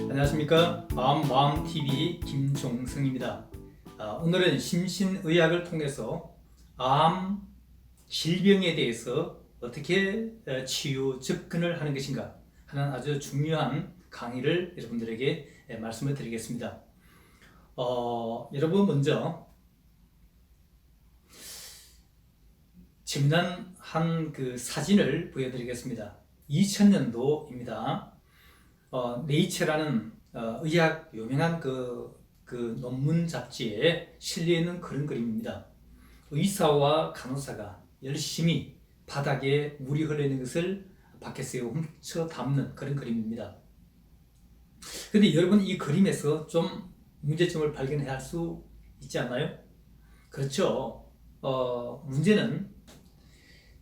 안녕하십니까. 마음TV 김종승입니다. 오늘은 심신의학을 통해서 암 질병에 대해서 어떻게 치유 접근을 하는 것인가 하는 아주 중요한 강의를 여러분들에게 말씀을 드리겠습니다. 여러분 먼저 재미난 한 그 사진을 보여드리겠습니다. 2000년도입니다. 네이처라는 의학 유명한 그 논문 잡지에 실려 있는 그런 그림입니다. 의사와 간호사가 열심히 바닥에 물이 흘러있는 것을 바켓에 훔쳐 담는 그런 그림입니다. 근데 여러분, 이 그림에서 좀 문제점을 발견해야 할 수 있지 않나요? 그렇죠. 문제는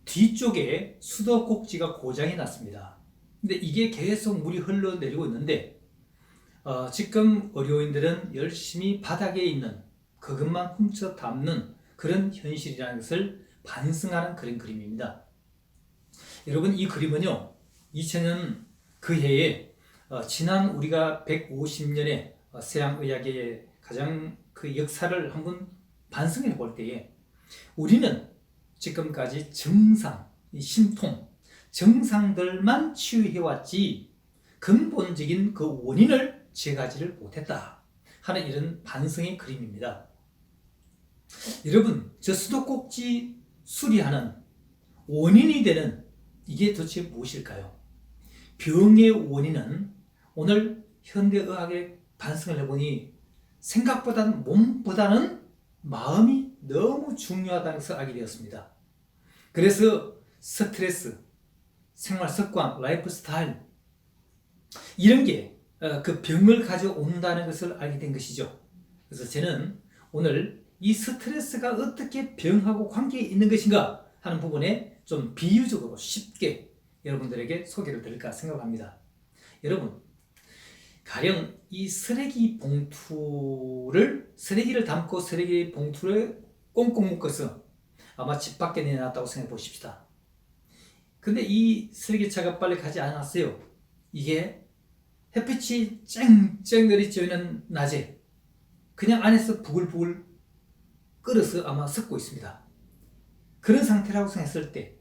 뒤쪽에 수도꼭지가 고장이 났습니다. 근데 이게 계속 물이 흘러내리고 있는데 지금 의료인들은 열심히 바닥에 있는 그것만 훔쳐 담는 그런 현실이라는 것을 반성하는 그런 그림입니다. 여러분, 이 그림은요, 2000년 그 해에 지난 우리가 150년의 서양의학의 가장 그 역사를 한번 반성해 볼 때에 우리는 지금까지 증상, 심통, 증상들만 치유해왔지 근본적인 그 원인을 제거하지를 못했다 하는 이런 반성의 그림입니다. 여러분, 저 수도꼭지 수리하는 원인이 되는 이게 도대체 무엇일까요? 병의 원인은 오늘 현대의학의 반성을 해보니 생각보다는 몸보다는 마음이 너무 중요하다는 것을 알게 되었습니다. 그래서 스트레스, 생활 습관, 라이프 스타일 이런 게 그 병을 가져온다는 것을 알게 된 것이죠. 그래서 저는 오늘 이 스트레스가 어떻게 병하고 관계에 있는 것인가 하는 부분에 좀 비유적으로 쉽게 여러분들에게 소개를 드릴까 생각합니다. 여러분, 가령 이 쓰레기 봉투를 쓰레기를 담고 쓰레기 봉투를 꽁꽁 묶어서 아마 집 밖에 내놨다고 생각해 보십시다. 근데 이 쓰레기차가 빨리 가지 않았어요. 이게 햇빛이 쨍쨍 내리쬐는 낮에 그냥 안에서 부글부글 끓어서 아마 섞고 있습니다. 그런 상태라고 생각했을 때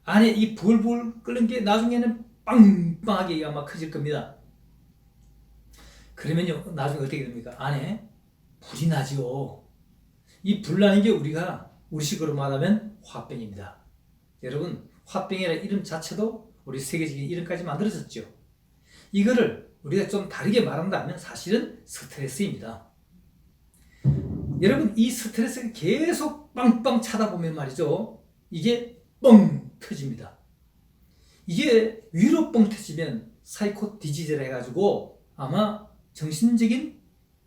안에 이 부글부글 끓는 게 나중에는 빵빵하게 아마 커질 겁니다. 그러면요, 나중에 어떻게 됩니까? 안에 불이 나죠. 이 불 나는 게 우리식으로 말하면 화병입니다. 여러분, 화병이라는 이름 자체도 우리 세계적인 이름까지 만들어졌죠. 이거를 우리가 좀 다르게 말한다면 사실은 스트레스입니다. 여러분, 이 스트레스가 계속 빵빵 차다 보면 말이죠, 이게 뻥 터집니다. 이게 위로 뻥 터지면 사이코 디지즈라 해가지고 아마 정신적인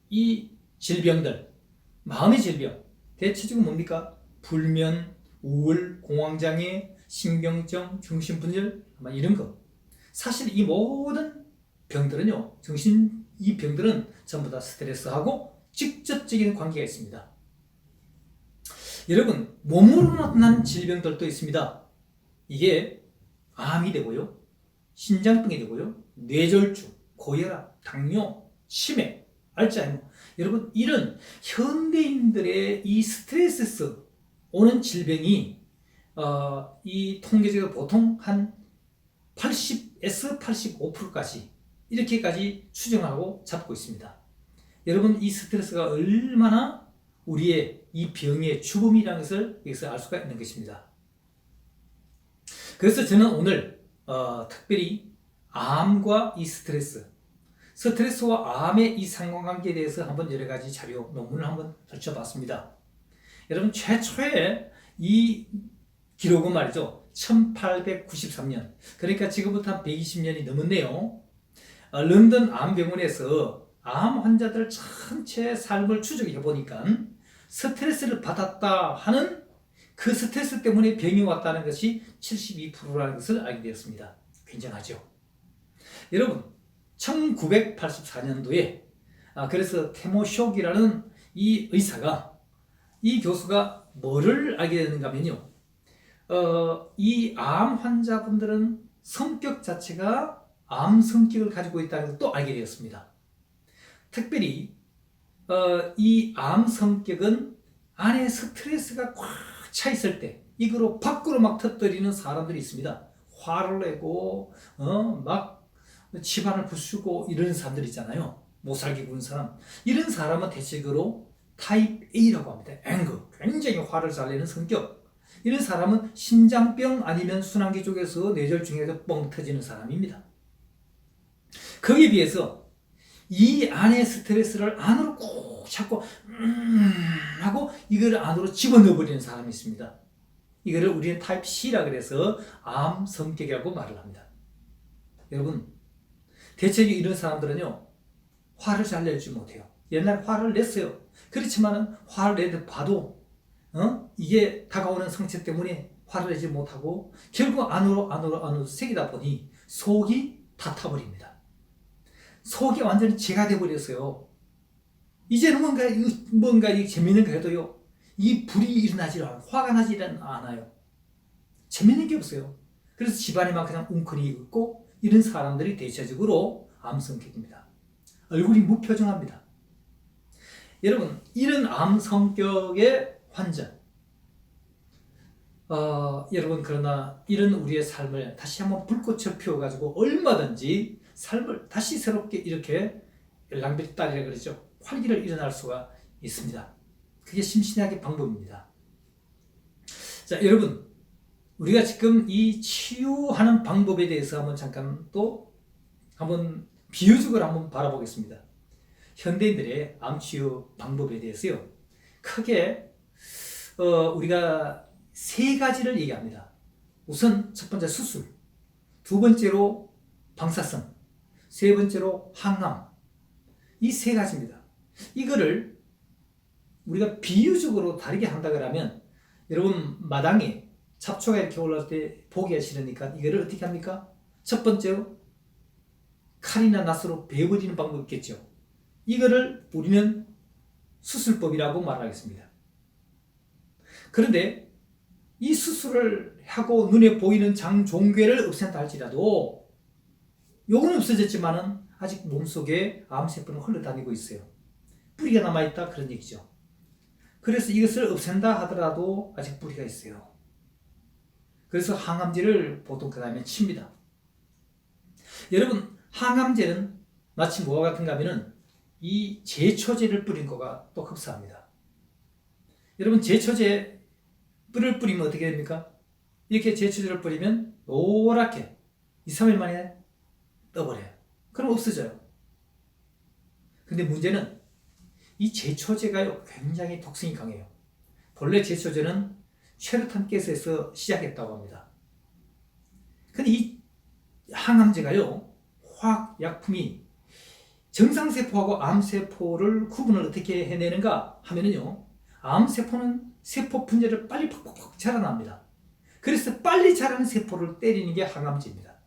이 질병들, 마음의 질병, 대체적으로 뭡니까? 불면, 우울, 공황장애, 신경증, 정신분열, 아마 이런 거. 사실 이 모든 병들은요, 이 병들은 전부 다 스트레스하고 직접적인 관계가 있습니다. 여러분, 몸으로 나타나는 질병들도 있습니다. 이게 암이 되고요, 신장병이 되고요, 뇌졸중, 고혈압, 당뇨, 치매, 알츠하이머. 여러분, 이런 현대인들의 이 스트레스에서 오는 질병이 이 통계적으로 보통 한 80에서 85%까지 이렇게까지 추정하고 잡고 있습니다. 여러분, 이 스트레스가 얼마나 우리의 이 병의 주범이라는 것을 여기서 알 수가 있는 것입니다. 그래서 저는 오늘 특별히 암과 이 스트레스와 암의 이 상관관계에 대해서 한번 여러 가지 자료, 논문을 한번 펼쳐봤습니다. 여러분, 최초의 이 기록은 말이죠, 1893년, 그러니까 지금부터 한 120년이 넘었네요. 런던 암병원에서 암 환자들 전체 삶을 추적해 보니까 스트레스를 받았다 하는 그 스트레스 때문에 병이 왔다는 것이 72%라는 것을 알게 되었습니다. 굉장하죠. 여러분, 1984년도에 그래서 테모쇼기라는 이 의사가, 이 교수가 뭐를 알게 되는가 하면요, 이 암 환자분들은 성격 자체가 암 성격을 가지고 있다는 것도 알게 되었습니다. 특별히 이 암 성격은 안에 스트레스가 꽉 차 있을 때 이거로 밖으로 막 터뜨리는 사람들이 있습니다. 화를 내고 막 집안을 부수고 이런 사람들 있잖아요. 못 살게 구는 사람. 이런 사람은 대체적으로 타입 A라고 합니다. 앵거. 굉장히 화를 잘 내는 성격. 이런 사람은 심장병 아니면 순환기 쪽에서 뇌졸중에서 뻥 터지는 사람입니다. 거기에 비해서 이 안의 스트레스를 안으로 꾹 잡고 하고 이걸 안으로 집어넣어 버리는 사람이 있습니다. 이거를 우리는 타입 C라 그래서 암 성격이라고 말을 합니다. 여러분, 대체적으로 이런 사람들은요, 화를 잘 내지 못해요. 옛날에 화를 냈어요. 그렇지만은 화를 내도 봐도 이게 다가오는 성체 때문에 화를 내지 못하고 결국 안으로 새기다 보니 속이 다 타버립니다. 속이 완전히 죄가 돼버렸어요. 이제는 뭔가 재밌는 거 해도요, 이 불이 일어나지 않아요. 화가 나지 않아요. 재밌는 게 없어요. 그래서 집안이 막 그냥 웅크리 있고 이런 사람들이 대체적으로 암 성격입니다. 얼굴이 무표정합니다. 여러분, 이런 암 성격의 환자, 여러분, 그러나 이런 우리의 삶을 다시 한번 불꽃을 피워가지고 얼마든지 삶을 다시 새롭게 이렇게 랑베르따리라 그러죠. 활기를 일어날 수가 있습니다. 그게 심신학의 방법입니다. 자, 여러분, 우리가 지금 이 치유하는 방법에 대해서 한번 잠깐 또 한번 비유적으로 한번 바라보겠습니다. 현대인들의 암치유 방법에 대해서요, 크게 우리가 세 가지를 얘기합니다. 우선 첫 번째 수술, 두 번째로 방사선, 세 번째로 항암. 이 세 가지입니다. 이거를 우리가 비유적으로 다르게 한다 그러면, 여러분 마당에 잡초가 이렇게 올라올 때 보기가 싫으니까 이거를 어떻게 합니까? 첫 번째로 칼이나 낫으로 베어버리는 방법이 있겠죠. 이거를 우리는 수술법이라고 말하겠습니다. 그런데 이 수술을 하고 눈에 보이는 장종괴를 없앤다 할지라도 요거는 없어졌지만은 아직 몸속에 암세포는 흘러다니고 있어요. 뿌리가 남아있다 그런 얘기죠. 그래서 이것을 없앤다 하더라도 아직 뿌리가 있어요. 그래서 항암제를 보통 그 다음에 칩니다. 여러분, 항암제는 마치 뭐와 같은가 하면은 이 제초제를 뿌린 거가 또 흡사합니다. 여러분, 제초제 뿔을 뿌리면 어떻게 됩니까? 이렇게 제초제를 뿌리면 노랗게 2, 3일 만에 떠버려요. 그럼 없어져요. 근데 문제는 이 제초제가요, 굉장히 독성이 강해요. 본래 제초제는 체르탄가스에서 시작했다고 합니다. 근데 이 항암제가요, 화학약품이 정상세포하고 암세포를 구분을 어떻게 해내는가 하면은요, 암세포는 세포 분열을 빨리 팍팍팍 자라납니다. 그래서 빨리 자라는 세포를 때리는 게 항암제입니다.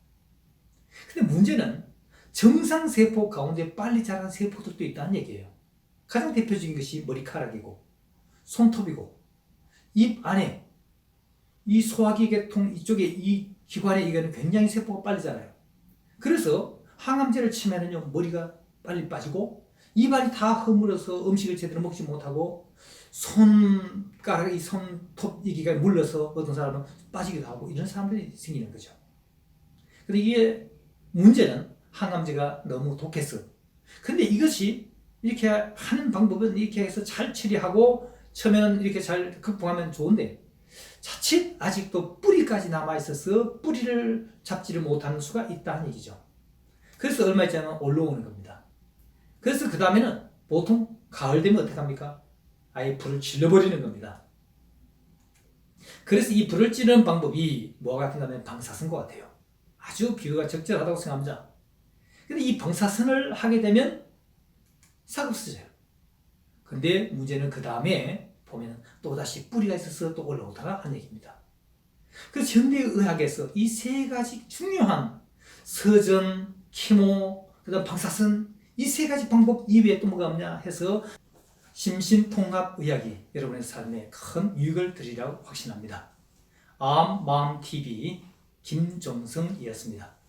근데 문제는 정상세포 가운데 빨리 자라는 세포들도 있다는 얘기예요. 가장 대표적인 것이 머리카락이고 손톱이고 입 안에 이 소화기 계통 이쪽에 이 기관에 이거는 굉장히 세포가 빨리 자라요. 그래서 항암제를 치면은요, 머리가 빨리 빠지고 입안이 다 허물어서 음식을 제대로 먹지 못하고 손가락이 손톱 이기가 물러서 어떤 사람은 빠지기도 하고 이런 사람들이 생기는 거죠. 근데 이게 문제는 항암제가 너무 독해서. 근데 이것이 이렇게 하는 방법은 이렇게 해서 잘 처리하고 처음에는 이렇게 잘 극복하면 좋은데 자칫 아직도 뿌리까지 남아있어서 뿌리를 잡지를 못하는 수가 있다는 얘기죠. 그래서 얼마 있지 않으면 올라오는 겁니다. 그래서 그 다음에는 보통 가을 되면 어떻게 합니까? 아예 불을 질러버리는 겁니다. 그래서 이 불을 찌르는 방법이 뭐가 같은가 하면 방사선과 같아요. 아주 비유가 적절하다고 생각합니다. 근데 이 방사선을 하게 되면 싹 없어져요. 근데 문제는 그 다음에 보면 또다시 뿌리가 있어서 또 올라오다가 하는 얘기입니다. 그래서 현대의학에서 이 세 가지 중요한 서전, 키모, 그 다음 방사선, 이 세 가지 방법 이외에 또 뭐가 없냐 해서 심신통합의학이 여러분의 삶에 큰 유익을 드리라고 확신합니다. 암마음TV 김종성이었습니다.